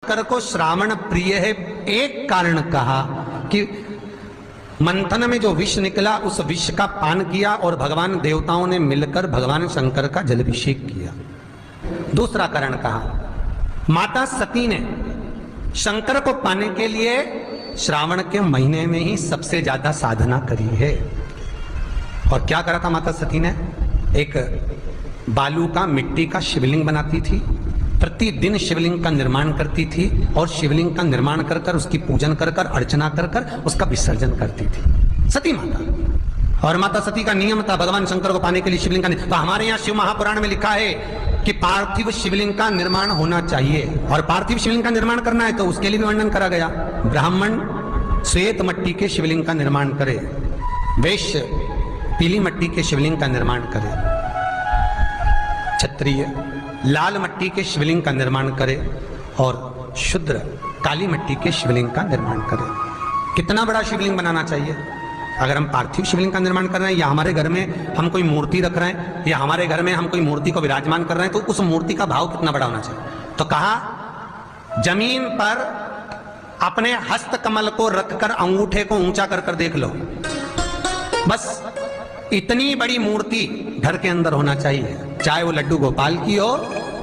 शंकर को श्रावण प्रिय है। एक कारण कहा कि मंथन में जो विष निकला उस विष का पान किया और भगवान देवताओं ने मिलकर भगवान शंकर का जलाभिषेक किया। दूसरा कारण कहा माता सती ने शंकर को पाने के लिए श्रावण के महीने में ही सबसे ज्यादा साधना करी है। और क्या करा था माता सती ने? एक बालू का मिट्टी का शिवलिंग बनाती थी, प्रतिदिन शिवलिंग का निर्माण करती थी और शिवलिंग का निर्माण कर कर उसकी पूजन कर कर अर्चना कर कर उसका विसर्जन करती थी सती माता। और माता सती का नियम था भगवान शंकर को पाने के लिए शिवलिंग का। तो हमारे यहाँ शिव महापुराण में लिखा है कि पार्थिव शिवलिंग का निर्माण होना चाहिए और पार्थिव शिवलिंग का निर्माण करना है तो उसके लिए भी वर्णन करा गया। ब्राह्मण श्वेत मट्टी के शिवलिंग का निर्माण करे, वैश्य पीली मट्टी के शिवलिंग का निर्माण करे, क्षत्रिय लाल मट्टी के शिवलिंग का निर्माण करे और शूद्र काली मट्टी के शिवलिंग का निर्माण करे। कितना बड़ा शिवलिंग बनाना चाहिए? अगर हम पार्थिव शिवलिंग का निर्माण कर रहे हैं या हमारे घर में हम कोई मूर्ति रख रहे हैं या हमारे घर में हम कोई मूर्ति को विराजमान कर रहे हैं तो उस मूर्ति का भाव कितना बड़ा होना चाहिए? तो कहा जमीन पर अपने हस्त कमल को रखकर अंगूठे को ऊंचा कर कर देख लो, बस इतनी बड़ी मूर्ति घर के अंदर होना चाहिए। चाहे वो लड्डू गोपाल की हो,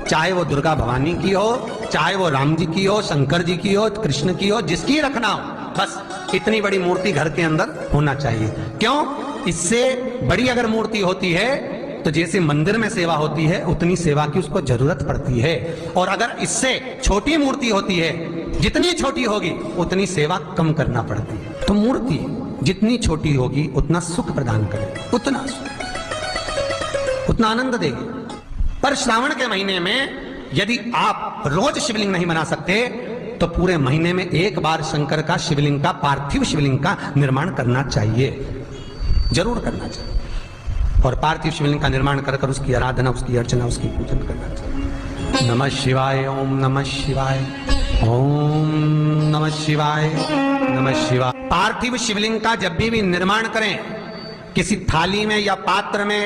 चाहे वो दुर्गा भवानी की हो, चाहे वो राम जी की हो, शंकर जी की हो, कृष्ण की हो, जिसकी रखना हो, बस इतनी बड़ी मूर्ति घर के अंदर होना चाहिए। क्यों? इससे बड़ी अगर मूर्ति होती है तो जैसे मंदिर में सेवा होती है उतनी सेवा की उसको जरूरत पड़ती है, और अगर इससे छोटी मूर्ति होती है जितनी छोटी होगी उतनी सेवा कम करना पड़ती है। तो मूर्ति जितनी छोटी होगी उतना सुख प्रदान करेगी, उतना सुख, उतना आनंद देगी। पर श्रावण के महीने में यदि आप रोज शिवलिंग नहीं बना सकते तो पूरे महीने में एक बार शंकर का शिवलिंग का, पार्थिव शिवलिंग का निर्माण करना चाहिए, जरूर करना चाहिए। और पार्थिव शिवलिंग का निर्माण कर कर उसकी आराधना, उसकी अर्चना, उसकी पूजन करना चाहिए। नमः शिवाय, ओम नमः शिवाय, ओम नमः शिवाय, नमः शिवाय। पार्थिव शिवलिंग का जब भी निर्माण करें किसी थाली में या पात्र में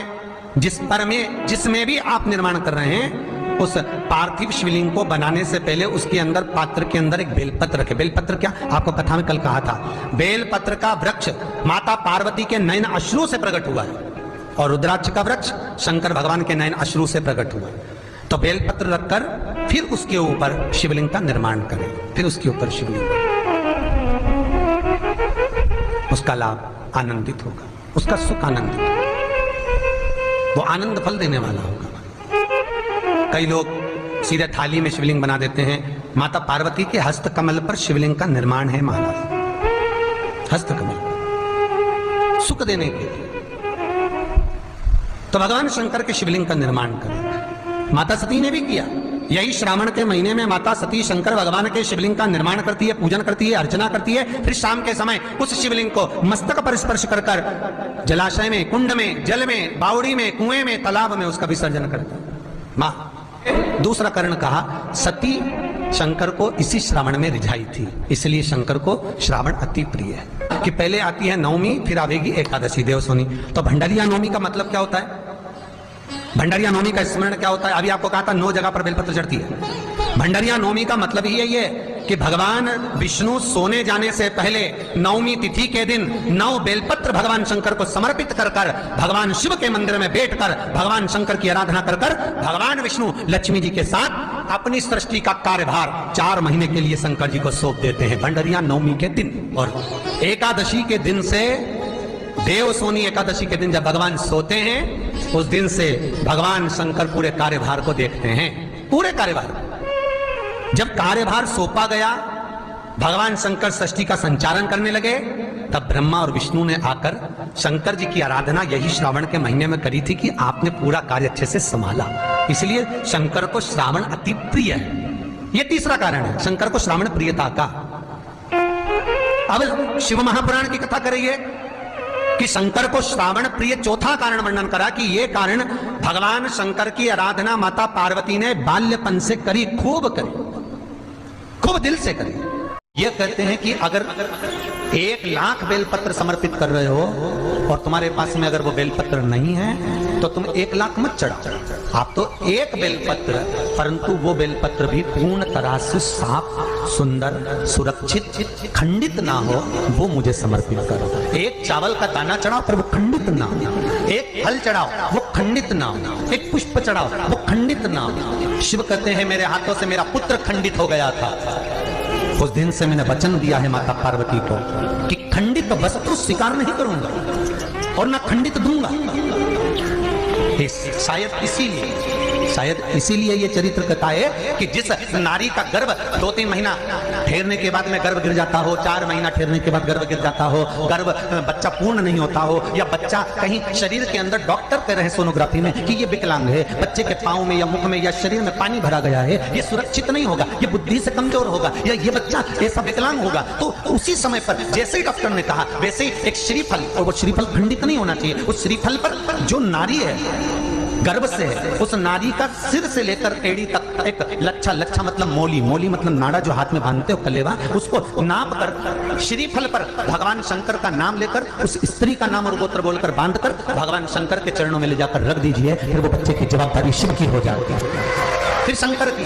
जिसमें भी आप निर्माण कर रहे हैं, उस पार्थिव शिवलिंग को बनाने से पहले उसके अंदर, पात्र के अंदर एक बेलपत्र रखे। बेलपत्र क्या? आपको कथा में कल कहा था, बेलपत्र का वृक्ष माता पार्वती के नयन अश्रु से प्रकट हुआ है और रुद्राक्ष का वृक्ष शंकर भगवान के नयन अश्रु से प्रकट हुआ है। तो बेलपत्र रखकर फिर उसके ऊपर शिवलिंग का निर्माण करें, फिर उसके ऊपर शिवलिंग, उसका लाभ आनंदित होगा, उसका सुख आनंदित होगा, वो आनंद फल देने वाला होगा। कई लोग सीधे थाली में शिवलिंग बना देते हैं। माता पार्वती के हस्त कमल पर शिवलिंग का निर्माण है महाराज, हस्त कमल सुख देने के लिए। तो भगवान शंकर के शिवलिंग का निर्माण करें। माता सती ने भी किया। यही श्रावण के महीने में माता सती शंकर भगवान के शिवलिंग का निर्माण करती है, पूजन करती है, अर्चना करती है। फिर शाम के समय उस शिवलिंग को मस्तक पर स्पर्श कर कर जलाशय में, कुंड में, जल में, बावड़ी में, कुएं में, तालाब में उसका विसर्जन करती है माँ। दूसरा कारण कहा सती शंकर को इसी श्रावण में रिझाई थी, इसलिए शंकर को श्रावण अति प्रिय है। कि पहले आती है नवमी, फिर आवेगी एकादशी देवसोनी। तो भंडारिया नवमी का मतलब क्या होता है? भंडारिया नवमी का स्मरण क्या होता है? अभी आपको कहा था 9 जगह पर बेलपत्र चढ़ती है। भंडारिया नवमी का मतलब ही यही है कि भगवान विष्णु सोने जाने से पहले नवमी तिथि के दिन 9 बेलपत्र भगवान शंकर को समर्पित कर कर भगवान शिव के मंदिर में बैठकर भगवान शंकर की आराधना कर कर भगवान विष्णु लक्ष्मी जी के साथ अपनी सृष्टि का कार्यभार 4 महीने के लिए शंकर जी को सौंप देते हैं भंडारिया नवमी के दिन। और एकादशी के दिन से, देवसोनी एकादशी के दिन जब भगवान सोते हैं उस दिन से भगवान शंकर पूरे कार्यभार को देखते हैं, पूरे कार्यभार। जब कार्यभार सौंपा गया, भगवान शंकर सृष्टि का संचालन करने लगे, तब ब्रह्मा और विष्णु ने आकर शंकर जी की आराधना यही श्रावण के महीने में करी थी कि आपने पूरा कार्य अच्छे से संभाला, इसलिए शंकर को श्रावण अति प्रिय है। यह तीसरा कारण है शंकर को श्रावण प्रियता का। अब शिव महापुराण की कथा करिए कि शंकर को श्रावण प्रिय चौथा कारण वर्णन करा कि ये कारण भगवान शंकर की आराधना माता पार्वती ने बाल्यपन से करी, खूब करी, खूब दिल से करी। ये कहते हैं कि अगर 1,00,000 बेलपत्र समर्पित कर रहे हो और तुम्हारे पास में अगर वो बेलपत्र नहीं है तो तुम 1,00,000 मत चढ़ाओ। आप तो एक बेलपत्र, परंतु वो बेलपत्र भी पूर्ण तरह से साफ, सुंदर, सुरक्षित, खंडित ना हो, वो मुझे समर्पित करो। एक चावल का दाना चढ़ाओ पर वो खंडित ना हो, एक फल चढ़ाओ वो खंडित ना हो, एक पुष्प चढ़ाओ वो खंडित ना हो। शिव कहते हैं मेरे हाथों से मेरा पुत्र खंडित हो गया था, उस दिन से मैंने वचन दिया है माता पार्वती को कि खंडित वस्तु स्वीकार नहीं करूंगा और ना खंडित दूंगा। शायद इसीलिए ये चरित्र कहता है कि जिस नारी का गर्भ 2-3 महीना ठहरने के बाद में गर्भ गिर जाता हो, 4 महीना ठहरने के बाद गर्भ गिर जाता हो, गर्भ बच्चा पूर्ण नहीं होता हो, या बच्चा कहीं शरीर के अंदर डॉक्टर कह रहे हैं सोनोग्राफी में कि ये विकलांग है, बच्चे के पाँव में या मुख में या शरीर में पानी भरा गया है, ये सुरक्षित नहीं होगा, ये बुद्धि से कमजोर होगा, या ये बच्चा ऐसा विकलांग होगा, तो उसी समय पर जैसे ही डॉक्टर ने कहा वैसे ही एक श्रीफल, और वो श्रीफल खंडित नहीं होना चाहिए, उस श्रीफल पर जो नारी है गर्भ से है, उस नारी का सिर से लेकर एड़ी तक एक लच्छा मतलब मोली मतलब नाड़ा जो हाथ में बांधते हो कलेवा, उसको नाप कर श्रीफल पर भगवान शंकर का नाम लेकर उस स्त्री का नाम और गोत्र बोलकर बांधकर भगवान शंकर के चरणों में ले जाकर रख दीजिए। फिर वो बच्चे की जवाबदारी शिव की हो जाती है, फिर शंकर की,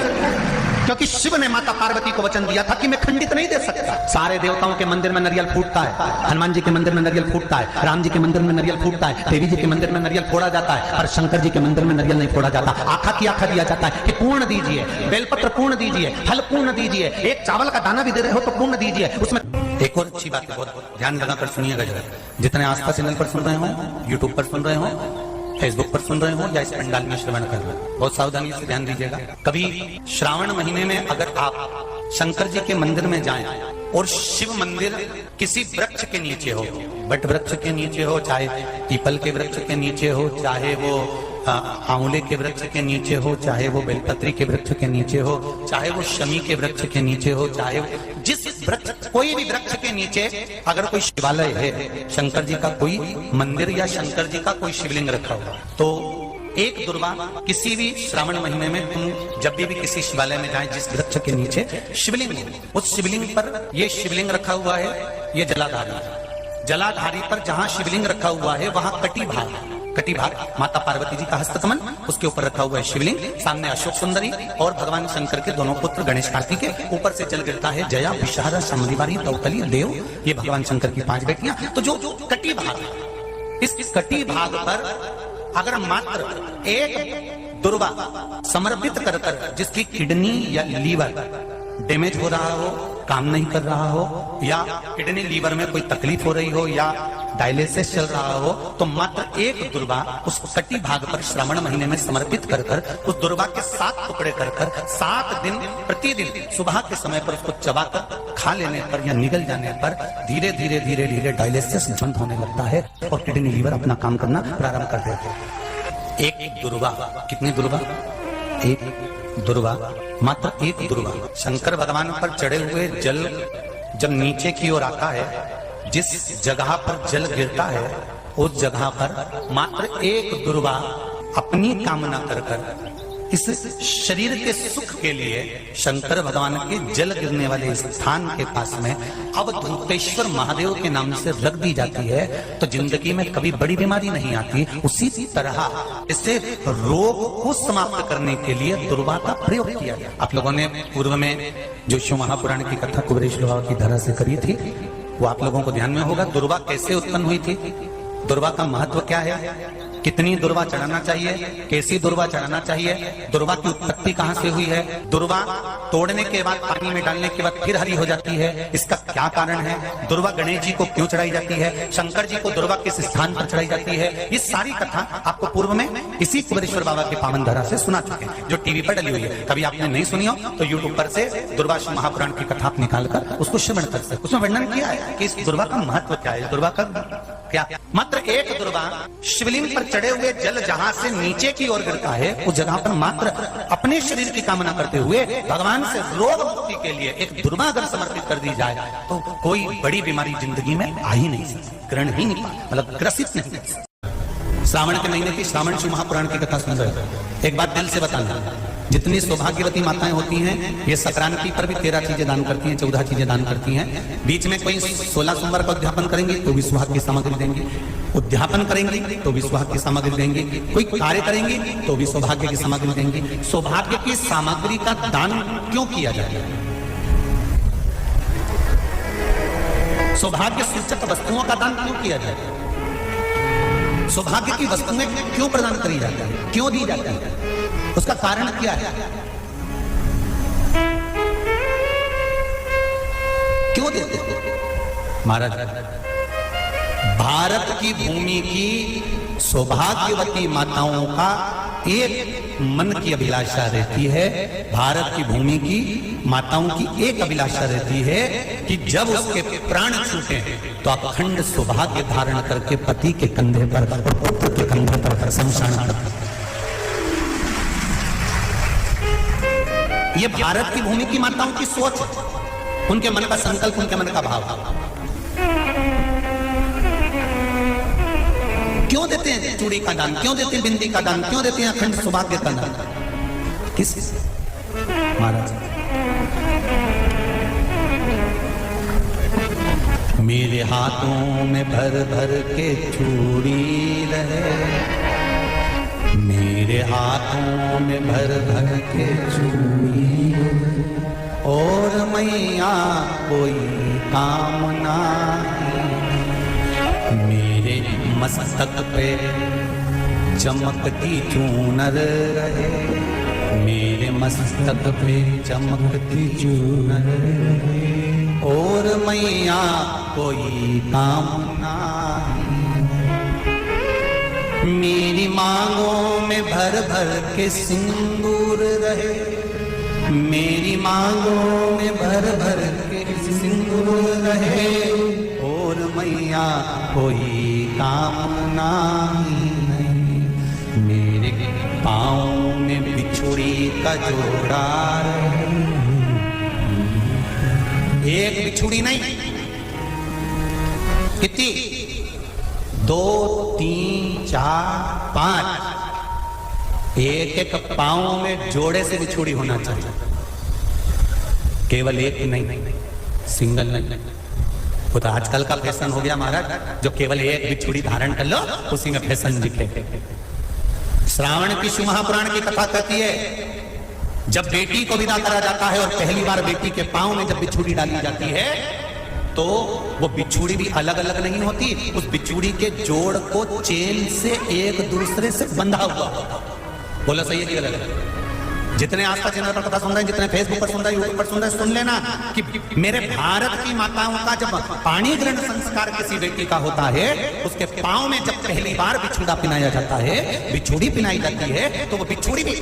क्योंकि शिव ने माता पार्वती को वचन दिया था कि मैं खंडित नहीं दे सकता। सारे देवताओं के मंदिर में नारियल फूटता है, हनुमान जी के मंदिर में नारियल फूटता है, राम जी के मंदिर में नारियल फूटता है, देवी जी के मंदिर में नारियल फोड़ा जाता है, और शंकर जी के मंदिर में नारियल नहीं फोड़ा जाता। आखा की आखा दिया जाता है कि पूर्ण दीजिए, बेलपत्र पूर्ण दीजिए, फल पूर्ण दीजिए, एक चावल का दाना भी दे रहे हो तो पूर्ण दीजिए। उसमें एक और अच्छी बात है, बहुत ध्यान लगाकर सुनिएगा जरा, जितने आस्था चैनल पर सुन रहे हो, यूट्यूब पर सुन रहे हो, फेसबुक पर सुन रहे हो या इस पंडाल में श्रवण कर रहे हो, बहुत सावधानी से ध्यान दीजिएगा। कभी श्रावण महीने में अगर आप शंकर जी के मंदिर में जाएं और शिव मंदिर किसी वृक्ष के नीचे हो, बट वृक्ष के नीचे हो, चाहे पीपल के वृक्ष के नीचे हो, चाहे वो आंवले के वृक्ष के नीचे हो, चाहे वो बेलपत्री के वृक्ष के नीचे हो, चाहे वो शमी के वृक्ष के नीचे हो, चाहे जिस वृक्ष, कोई भी वृक्ष के नीचे अगर कोई शिवालय है, शंकर जी का कोई मंदिर या शंकर जी का कोई शिवलिंग रखा हुआ, तो एक दुर्वा किसी भी श्रावण महीने में तुम जब भी किसी शिवालय में जाए, जिस वृक्ष के नीचे शिवलिंग हो, उस शिवलिंग पर ये शिवलिंग रखा हुआ है, ये जलाधारी पर जहां शिवलिंग रखा हुआ है वहां कटी भाग माता पार्वती जी का हस्तकमल, उसके ऊपर रखा हुआ है शिवलिंग, सामने अशोक सुंदरी और भगवान शंकर के दोनों पुत्र गणेश कार्तिक के, ऊपर से जल गिरता है जया, विषहारा, समधिवारी, दौतली, देव, ये भगवान शंकर की 5 बेटियां। तो जो कटी भाग, इस कटी भाग पर अगर मात्र एक दुर्वा समर्पित कर जिसकी किडनी या लीवर डैमेज हो रहा हो, काम नहीं कर रहा हो, या किडनी लीवर में कोई तकलीफ हो रही हो, या डायलिसिस चल रहा हो, तो मात्र एक दुर्वा उस कटी भाग पर श्रावण महीने में समर्पित कर उस दुर्वा के 7 टुकड़े कर 7 दिन प्रतिदिन सुबह के समय पर उसको चबाकर खा लेने पर या निगल जाने पर धीरे धीरे डायलिसिस बंद होने लगता है और किडनी लीवर अपना काम करना प्रारंभ कर देते हैं। एक दुर्वा, कितनी दुर्वा? एक दुर्वा, मात्र एक दुर्वा। शंकर भगवान पर चढ़े हुए जल जब नीचे की ओर आता है, जिस जगह पर जल गिरता है उस जगह पर मात्र एक दुर्वा अपनी कामना कर इस शरीर के सुख के लिए शंकर भगवान के जल गिरने वाले स्थान के पास में अवधूतेश्वर महादेव के नाम से रख दी जाती है, तो जिंदगी में कभी बड़ी बीमारी नहीं आती। उसी तरह इससे रोग को समाप्त करने के लिए दुर्वा का प्रयोग किया गया। आप लोगों ने पूर्व में जो शिव महापुराण की कथा कुबेरेश बाबा की धरा से करी थी, वो आप लोगों को ध्यान में होगा। दुर्वा कैसे उत्पन्न हुई थी, दुर्वा का महत्व क्या है, कितनी दुर्वा चढ़ाना चाहिए, कैसी दुर्वा चढ़ाना चाहिए, दुर्वा की उत्पत्ति कहां से हुई है, दुर्वा तोड़ने के बाद पानी में डालने के बाद फिर हरी हो जाती है, इसका क्या कारण है, दुर्वा गणेश जी को क्यों चढ़ाई जाती है, शंकर जी को दुर्वा किस स्थान पर चढ़ाई जाती है, ये सारी कथा आपको पूर्व में इसी कुबेरेश्वर बाबा के पावन धारा से सुना चुके हैं, जो टीवी पर डली हुई है। कभी आपने नहीं सुनी हो तो यूट्यूब पर से दुर्वा महापुराण की कथा आप निकालकर उसको श्रवण कर सकते। उसमें वर्णन किया है कि इस दुर्वा का महत्व क्या है, दुर्वा का क्या। मात्र एक दुर्वा शिवलिंग पर चढ़े हुए जल जहां से नीचे की ओर गिरता है, उस जगह पर मात्र अपने शरीर की कामना करते हुए भगवान से रोग मुक्ति के लिए एक दुर्वा अगर समर्पित कर दी जाए तो कोई बड़ी बीमारी जिंदगी में आ ही नहीं सकती, ग्रहण ही नहीं, मतलब ग्रसित नहीं कर। श्रावण के महीने की श्रावण शिव महापुराण की कथा सुन रहे हो, एक बात दिल से बताना, जितनी सौभाग्यवती माताएं होती हैं ये संक्रांति पर भी 13 चीजें दान करती हैं, 14 चीजें दान करती हैं। बीच में कोई 16 सोमवार का उद्यापन करेंगी तो भी सुहाग की सामग्री देंगी, उद्यापन करेंगी तो भी सुहाग की सामग्री देंगी, कोई कार्य करेंगी तो भी सौभाग्य की सामग्री देंगी। सौभाग्य की सामग्री का दान क्यों किया जाता है? सौभाग्य सूचक वस्तुओं का दान क्यों किया जाता है? सौभाग्य की वस्तुएं क्यों प्रदान करी जाती है, क्यों दी जाती है? उसका कारण क्या है? क्यों देते हैं महाराज? भारत की भूमि की सौभाग्यवती माताओं का एक मन की अभिलाषा रहती है, भारत की भूमि की माताओं की एक अभिलाषा रहती है कि जब उसके प्राण छूटे तो अखंड सौभाग्य धारण करके पति के कंधे पर और पुत्र के कंधे पर शमशान करते। ये भारत की भूमि की माताओं की सोच है, उनके मन का संकल्प, उनके मन का भाव। क्यों देते हैं चूड़ी का दान, क्यों देते हैं बिंदी का दान, क्यों देते हैं अखंड सौभाग्य का दान? किस महाराज? मेरे हाथों में भर भर के चूड़ी रहे, मेरे हाथों में भर भर के चूड़ी, और मैया कोई कामना मेरे मस्तक पे चमकती चूनर रहे, मेरे मस्तक पे चमकती चूनर रहे, और मैया कोई कामना मेरी मांगों में भर भर के सिंदूर रहे, मेरी मांगों में भर भर के सिंदूर रहे, और मैया कोई कामना नहीं, मेरे पाँव में बिछुड़ी का जोड़ा रहे। एक बिछुड़ी नहीं, कितनी? 2, 3, 4, 5, एक एक पाँव में जोड़े से बिछुड़ी होना चाहिए, केवल एक नहीं, सिंगल नहीं। वो तो आजकल का फैशन हो गया महाराज, जो केवल एक बिछुड़ी धारण कर लो उसी में फैशन दिखे। श्रावण की शिव महापुराण की कथा कहती है, जब बेटी को विदा करा जाता है और पहली बार बेटी के पांव में जब बिछुड़ी डाली जाती है तो वो बिछुड़ी भी अलग अलग नहीं होती, उस बिछुड़ी के जोड़ को चेन से एक दूसरे से बंधा हुआ। बोला सही है कि गलत? जितने आसपास चैनल पर कथा सुन रहे हैं, जितने फेसबुक पर सुन रहे हैं, यूट्यूब पर सुन रहे हैं, सुन लेना कि मेरे भारत की माताओं का जब पाणी ग्रहण संस्कार किसी बेटी का होता है, उसके पांव में जब पहली बार बिछुड़ा पिनाया जाता है, बिछुड़ी पिनाई जाती है, तो वो बिछुड़ी भी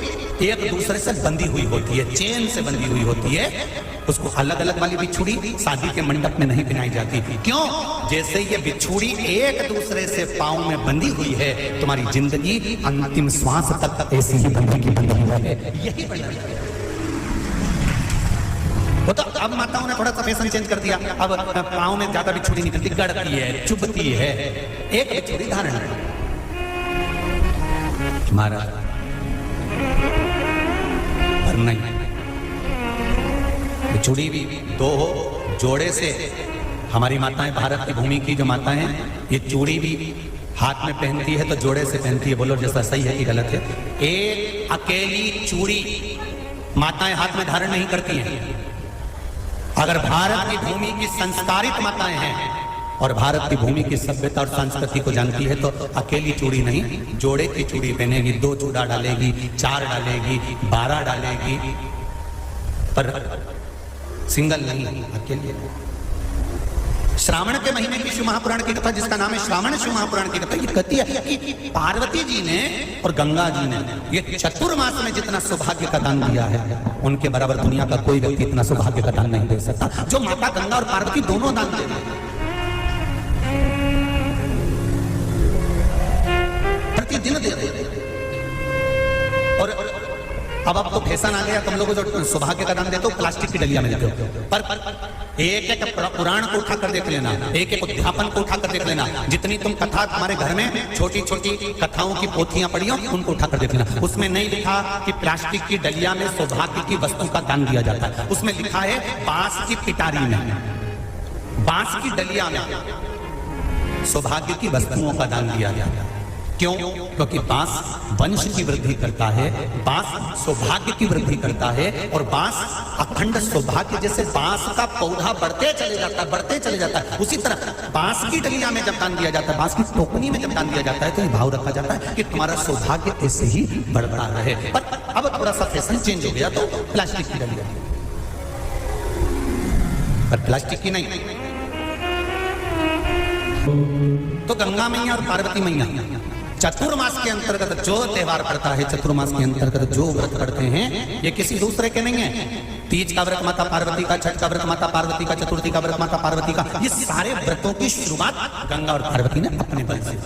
एक दूसरे से बंधी हुई होती है, चेन से बंधी हुई होती है। उसको अलग अलग वाली बिछुड़ी शादी के मंडप में नहीं पिनाई जाती। क्यों? जैसे ये बिछुड़ी एक दूसरे से पांव में बंधी हुई है, तुम्हारी जिंदगी अंतिम श्वास तक ऐसी ही बंधी की बंधी है, यही बंधन है। वो तो अब माताओं ने थोड़ा सा फैशन चेंज कर दिया, अब पांव में ज्यादा बिछुड़ी निकलती, गड़ती है, चुभती है, एक बिछुड़ी धारण महाराज पर नहीं। बिछुड़ी भी 2 हो, जोड़े से। हमारी माताएं, भारत की भूमि की जो माताएं हैं, ये चूड़ी भी हाथ में पहनती है तो जोड़े से पहनती है। बोलो जैसा सही है कि गलत है? एक अकेली चूड़ी माताएं हाथ में धारण नहीं करती हैं। अगर भारत की भूमि की संस्कारित माताएं हैं और भारत की भूमि की सभ्यता और संस्कृति को जानती है तो अकेली चूड़ी नहीं, जोड़े की चूड़ी पहनेगी, 2 चूड़ा डालेगी, 4 डालेगी, 12 डालेगी, पर सिंगल नहीं, अकेले। श्रावण के महीने की शिव महापुराण की कथा, जिसका नाम है श्रावण शिव महापुराण की कथा, ये कहती है कि पार्वती जी ने और गंगा जी ने ये चतुर्मास में जितना सौभाग्य का दान दिया है, उनके बराबर दुनिया का कोई व्यक्ति इतना सौभाग्य का दान नहीं दे सकता। जो माता गंगा और पार्वती दोनों दान दे रहे हैं, प्रतिदिन दे रहे हैं। और अब तो फैशन आ गया, तुम लोग जो सौभाग्य का दान देते हो प्लास्टिक की डलिया में देते हो। पर एक एक पुराण को उठा कर देख लेना, एक एक उद्यापन को उठा कर देख लेना, जितनी तुम कथा तुम्हारे घर में छोटी छोटी कथाओं की पोथियां पड़ी हो उनको उठा कर देख लेना, उसमें नहीं लिखा कि प्लास्टिक की डलिया में सौभाग्य की वस्तु का दान दिया जाता है। उसमें लिखा है बांस की पिटारी में, बांस की डलिया में सौभाग्य की वस्तुओं का दान दिया जाता है। क्यों? क्योंकि बांस वंश की वृद्धि करता है, बांस सौभाग्य की वृद्धि करता है, और बांस अखंड सौभाग्य, जैसे बांस का पौधा बढ़ते चले जाता है, बढ़ते चले जाता है, उसी तरह बांस की डलिया में जब दान दिया जाता है, बांस की टोकनी में जब दान दिया जाता है, तो ये भाव रखा जाता है कि तुम्हारा सौभाग्य ऐसे ही बढ़ता रहे। पर अब थोड़ा सा फैशन चेंज हो गया, तो प्लास्टिक की डलिया, पर प्लास्टिक की नहीं, तो गंगा मैया और पार्वती मैया चतुर्मास के अंतर्गत जो त्योहार पड़ता है, चतुर्मास के अंतर्गत जो व्रत पड़ते हैं, ये किसी दूसरे के नहीं है। तीज का व्रत माता पार्वती का, छठ का व्रत माता पार्वती का, चतुर्थी का व्रत माता पार्वती का, ये सारे व्रतों की शुरुआत गंगा और पार्वती ने अपने बल से